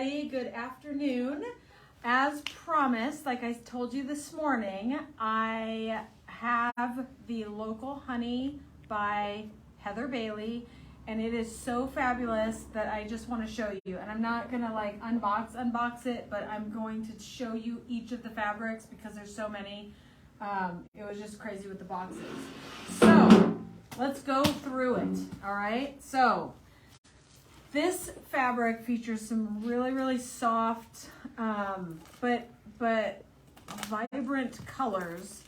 everybody. Good afternoon. As promised, like I told you this morning, I have the Local Honey by Heather Bailey, and it is so fabulous that I just want to show you. And I'm not gonna like unbox it, but I'm going to show you each of the fabrics because there's so many. It was just crazy with the boxes. So let's go through it. All right. So this fabric features some really soft, but vibrant colors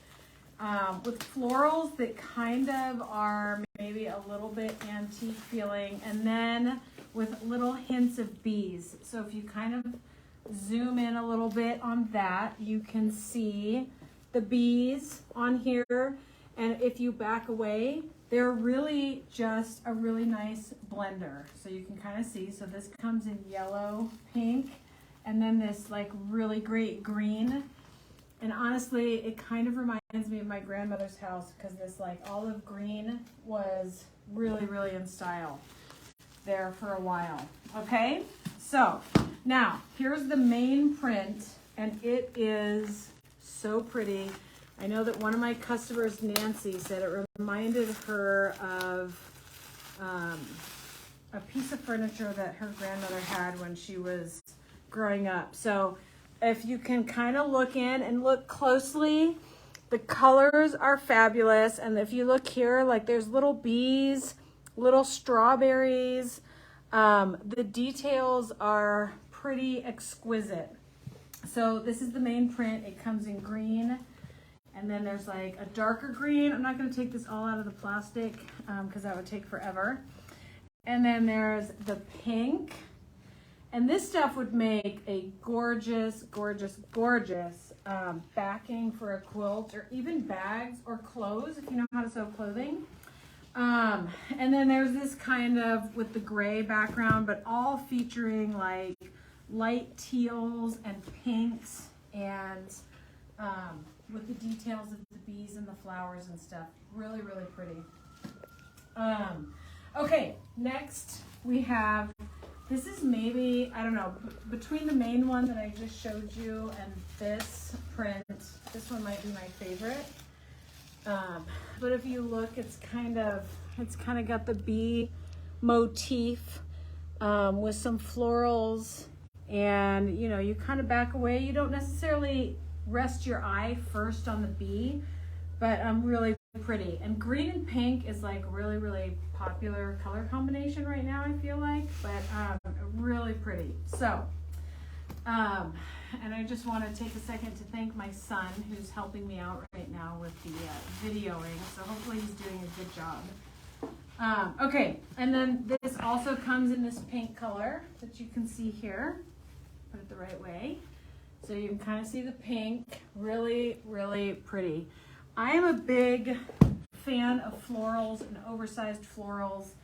with florals that kind of are maybe a little bit antique feeling, and then with little hints of bees. So if you kind of zoom in a little bit on that, you can see the bees on here, and if you back away, they're really just a really nice blender. So you can kind of see, so this comes in yellow, pink, and then this like really great green. And honestly, it kind of reminds me of my grandmother's house because this like olive green was really in style there for a while. Okay, so now here's the main print, and it is so pretty. I know that one of my customers, Nancy, said it reminded her of a piece of furniture that her grandmother had when she was growing up. So if you can kind of look in and look closely, the colors are fabulous. And if you look here, like there's little bees, little strawberries. The details are pretty exquisite. So this is the main print. It comes in green. And then there's like a darker green. I'm not going to take this all out of the plastic because that would take forever. And then there's the pink. And this stuff would make a gorgeous backing for a quilt or even bags or clothes if you know how to sew clothing. And then there's this kind of with the gray background, but all featuring like light teals and pinks and with the details of the bees and the flowers and stuff. Really pretty. Okay, next we have, this is maybe, I don't know, between the main one that I just showed you and this print, this one might be my favorite. But if you look, it's kind of got the bee motif with some florals, and you know, you kind of back away. You don't necessarily rest your eye first on the bee, but really pretty. And green and pink is like really popular color combination right now, I feel like, but really pretty. So and I just want to take a second to thank my son who's helping me out right now with the videoing, so hopefully he's doing a good job. Okay, and then this also comes in this pink color that you can see here. Put it the right way. So you can kind of see the pink, really pretty. I am a big fan of florals and oversized florals,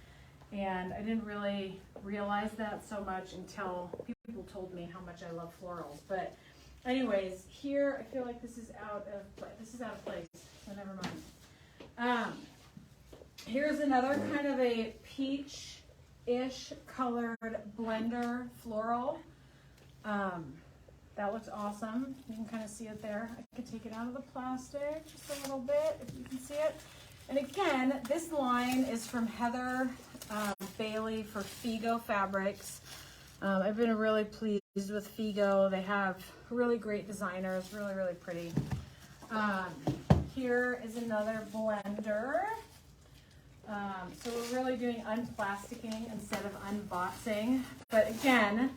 and I didn't really realize that so much until people told me how much I love florals. But anyways, here I feel like this is out of place, so never mind. Here's another kind of a peach-ish colored blender floral. That looks awesome. You can kind of see it there. I can take it out of the plastic just a little bit if you can see it. And again, this line is from Heather Bailey for Figo Fabrics. I've been really pleased with Figo. They have really great designers, really pretty. Here is another blender. So we're really doing unplasticking instead of unboxing. But again,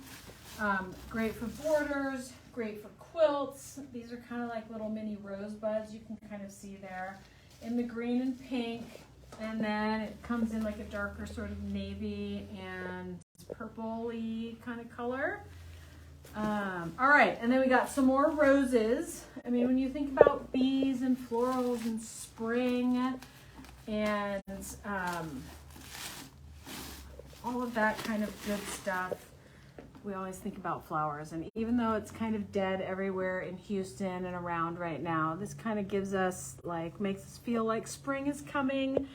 great for borders, great for quilts. These are kind of like little mini rosebuds you can kind of see there in the green and pink. And then it comes in like a darker sort of navy and purple-y kind of color. All right, and then we got some more roses. I mean, when you think about bees and florals and spring and all of that kind of good stuff, we always think about flowers. And even though it's kind of dead everywhere in Houston and around right now, this kind of gives us like, makes us feel like spring is coming.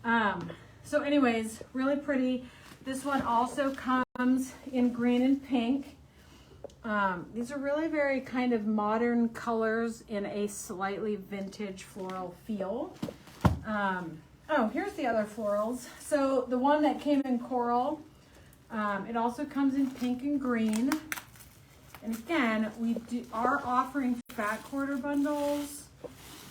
So anyways, really pretty. This one also comes in green and pink. These are really very kind of modern colors in a slightly vintage floral feel. Oh, here's the other florals. So the one that came in coral, it also comes in pink and green. And again, we are offering fat quarter bundles,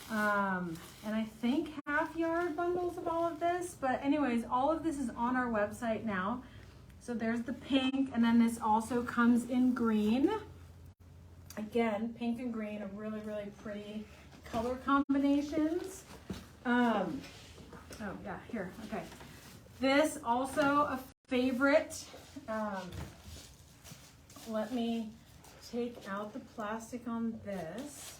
and I think half yard bundles of all of this. But anyways, all of this is on our website now. So there's the pink, and then this also comes in green. Again, pink and green are really, really pretty color combinations. Oh yeah, here, okay. This also a favorite. Let me take out the plastic on this.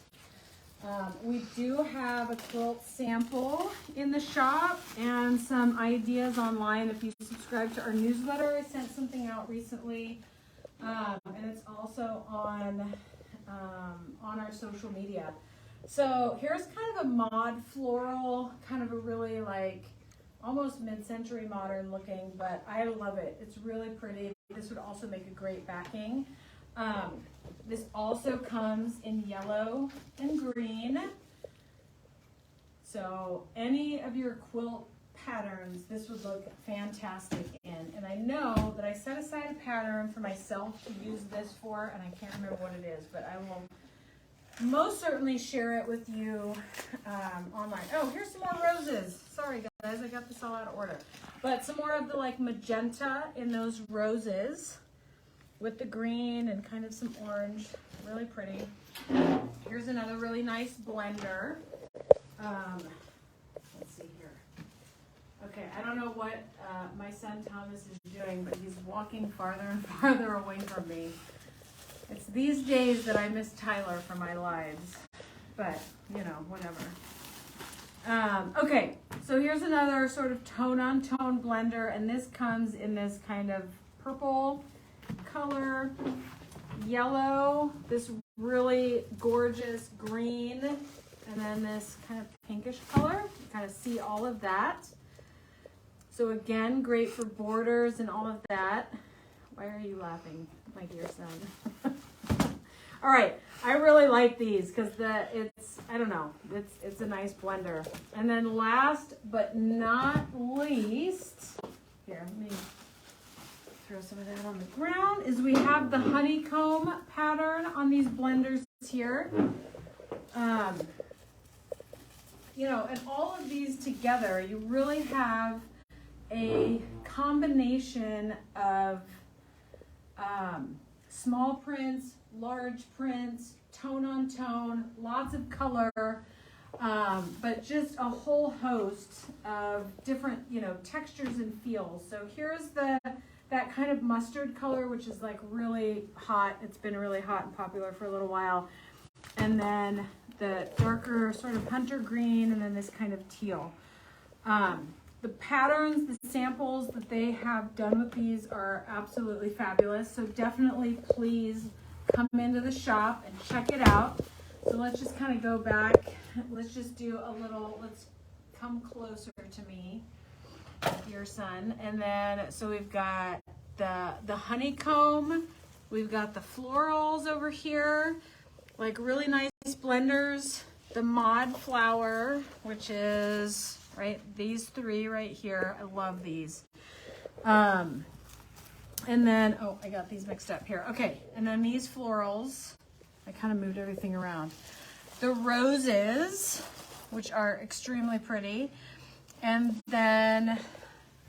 We do have a quilt sample in the shop and some ideas online. If you subscribe to our newsletter, I sent something out recently, and it's also on our social media. So here's kind of a mod floral, kind of a really like almost mid-century modern looking, but I love it. It's really pretty. This would also make a great backing. This also comes in yellow and green. So any of your quilt patterns, this would look fantastic in. And I know that I set aside a pattern for myself to use this for, and I can't remember what it is, but I will most certainly share it with you online. Oh, here's some more roses. Sorry guys, I got this all out of order. But some more of the like magenta in those roses with the green and kind of some orange. Really pretty. Here's another really nice blender. Let's see here. Okay, I don't know what my son Thomas is doing, but he's walking farther and farther away from me. It's these days that I miss Tyler for my lives, but you know, whatever. Okay, so here's another sort of tone-on-tone blender, and this comes in this kind of purple color, yellow, this really gorgeous green, and then this kind of pinkish color. You kind of see all of that. So again, great for borders and all of that. Why are you laughing, my dear son? All right, I really like these because I don't know, it's a nice blender. And then last but not least, here, let me throw some of that on the ground, is we have the honeycomb pattern on these blenders here. You know, and all of these together, you really have a combination of small prints, large prints, tone on tone, lots of color, but just a whole host of different, you know, textures and feels. So here's that kind of mustard color, which is like really hot. It's been really hot and popular for a little while. And then the darker sort of hunter green, and then this kind of teal. The patterns, the samples that they have done with these are absolutely fabulous. So definitely please come into the shop and check it out. So let's just kind of go back. Let's just do a little, let's come closer to me, dear son. And then, so we've got the honeycomb, we've got the florals over here, like really nice blenders, the mod flower, which is, right, these three right here. I love these. And then, oh, I got these mixed up here. Okay, and then these florals, I kind of moved everything around. The roses, which are extremely pretty. And then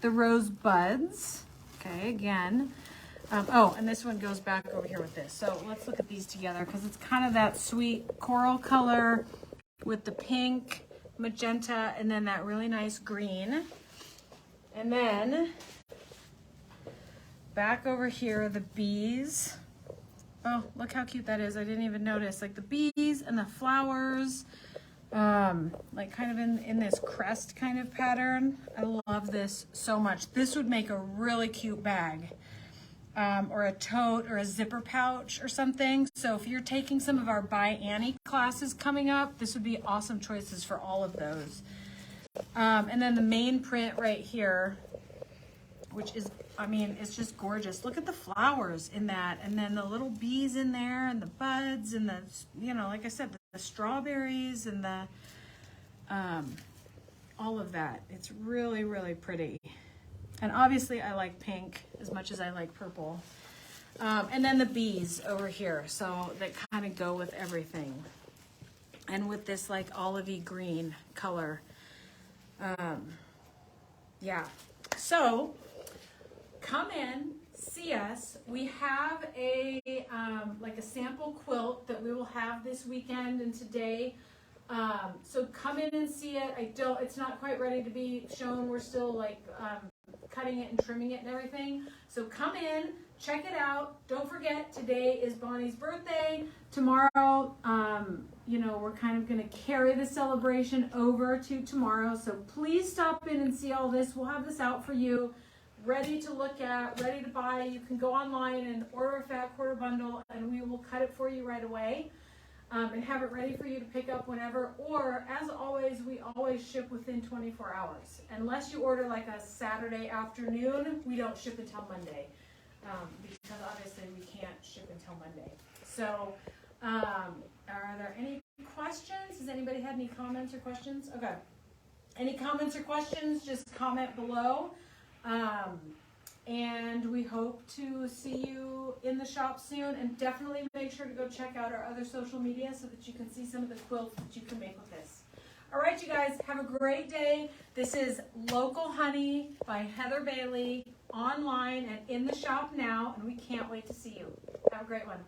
the rose buds, okay, again. Oh, and this one goes back over here with this. So let's look at these together because it's kind of that sweet coral color with the pink, magenta, and then that really nice green. And then back over here, the bees. Oh, look how cute that is. I didn't even notice. Like the bees and the flowers, like kind of in this crest kind of pattern. I love this so much. This would make a really cute bag, or a tote or a zipper pouch or something. So if you're taking some of our By Annie classes coming up, this would be awesome choices for all of those. And then the main print right here, which is I mean, it's just gorgeous. Look at the flowers in that, and then the little bees in there, and the buds, and the, you know, like I said, the strawberries, and the, all of that. It's really, really pretty. And obviously I like pink as much as I like purple. And then the bees over here, so that kind of go with everything. And with this like olivey green color. Yeah, so come in, see us. We have a like a sample quilt that we will have this weekend and today. So come in and see it. It's not quite ready to be shown. We're still like cutting it and trimming it and everything. So come in, check it out. Don't forget, today is Bonnie's birthday. Tomorrow, you know, we're kind of going to carry the celebration over to tomorrow. So please stop in and see all this. We'll have this out for you, ready to look at, ready to buy. You can go online and order a fat quarter bundle, and we will cut it for you right away. And have it ready for you to pick up whenever, or as always, we always ship within 24 hours. Unless you order like a Saturday afternoon, we don't ship until Monday, because obviously we can't ship until Monday. So, are there any questions? Has anybody had any comments or questions? Okay. Any comments or questions, just comment below. And we hope to see you in the shop soon, and definitely make sure to go check out our other social media so that you can see some of the quilts that you can make with this. All right, you guys, have a great day. This is Local Honey by Heather Bailey, online and in the shop now, and we can't wait to see you. Have a great one.